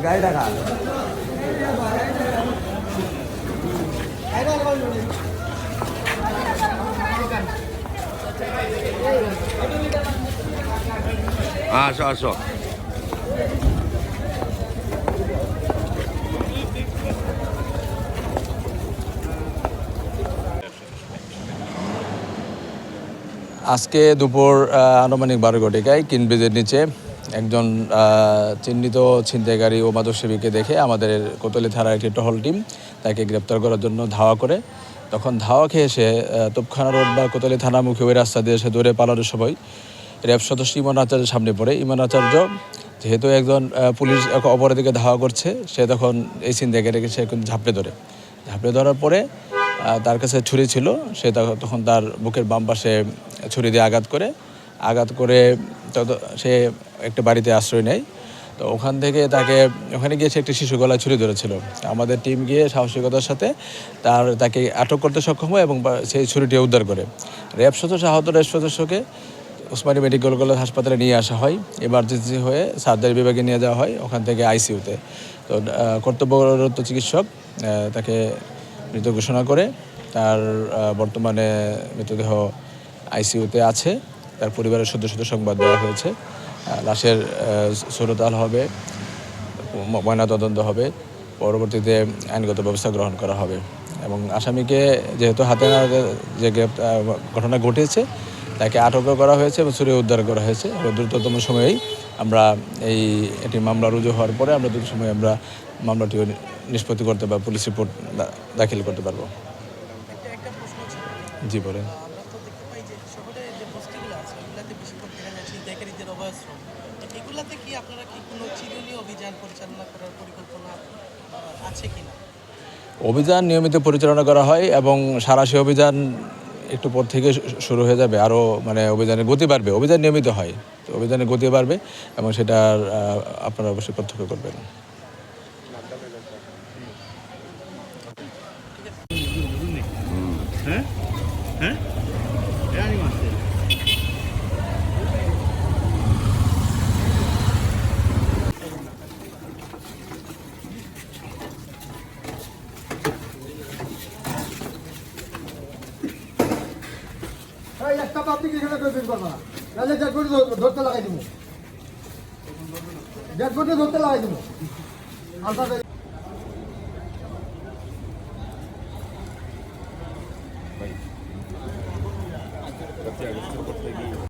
গাড়ি টাকা আসো আসো। আজকে দুপুর আনুমানিক 12 ঘটিকায় কিন ব্রিজের নিচে একজন চিহ্নিত ছিনতাইকারী ও মাদক সেবীকে দেখে আমাদের কোতোয়ালি থানার একটি টহল টিম তাকে গ্রেপ্তার করার জন্য ধাওয়া করে। তখন ধাওয়া খেয়ে এসে তোপখানা রোড বা কোতোয়ালি থানামুখী ওই রাস্তা দিয়ে এসে দৌড়ে পালানোর সময় র্যাব সদস্য ইমন আচার্যের সামনে পড়ে। ইমন আচার্য যেহেতু একজন পুলিশ অপরের দিকে ধাওয়া করছে, সে তখন এই ছিনতাইকারীকে সে ঝাঁপড়ে ধরার পরে তার কাছে ছুরি ছিল, সে তখন তার বুকের বাম পাশে ছুরি দিয়ে আঘাত করে সে একটা বাড়িতে আশ্রয় নেয়। তো ওখান থেকে ওখানে গিয়ে সে একটি শিশু গলায় ছুরি ধরেছিল। আমাদের টিম গিয়ে সাহসিকতার সাথে তাকে আটক করতে সক্ষম হয় এবং সেই ছুরিটি উদ্ধার করে। র্যাব সদস্য আহত র্যাব সদস্যকে ওসমানী মেডিকেল কলেজ হাসপাতালে নিয়ে আসা হয়, এমার্জেন্সি হয়ে সার্জারি বিভাগে নিয়ে যাওয়া হয়, ওখান থেকে আইসিইউতে। তো কর্তব্যরত চিকিৎসক তাকে মৃত ঘোষণা করে। তার বর্তমানে মৃতদেহ আইসিইউতে আছে। তার পরিবারের সদস্যদের সংবাদ দেওয়া হয়েছে। লাশের সুরতাল হবে, ময়নাতদন্ত হবে, পরবর্তীতে আইনগত ব্যবস্থা গ্রহণ করা হবে। এবং আসামিকে যেহেতু হাতে না যে ঘটনা ঘটেছে, তাকে আটকও করা হয়েছে এবং ছুরি উদ্ধার করা হয়েছে। এবং দ্রুততম সময়েই আমরা এটি মামলা রুজু হওয়ার পরে আমরা দ্রুত সময়ে আমরা মামলাটিও নিষ্পত্তি করতে পারবো, পুলিশ রিপোর্ট দাখিল করতে পারবো। জি বলেন। অভিযান নিয়মিত পরিচালনা করা হয় এবং সাঁড়াশি অভিযান একটু পর থেকে শুরু হয়ে যাবে। আরও অভিযানের গতি বাড়বে, অভিযান নিয়মিত হয়, তো অভিযানের গতি বাড়বে এবং সেটা আপনারা অবশ্যই প্রত্যক্ষ করবেন। একটা পাবলিক এখানে বের করবা না, নাহলে ডেড বডি ধরতে লাগাই দিব, ডেড বডি ধরতে লাগাই দিব। আলতা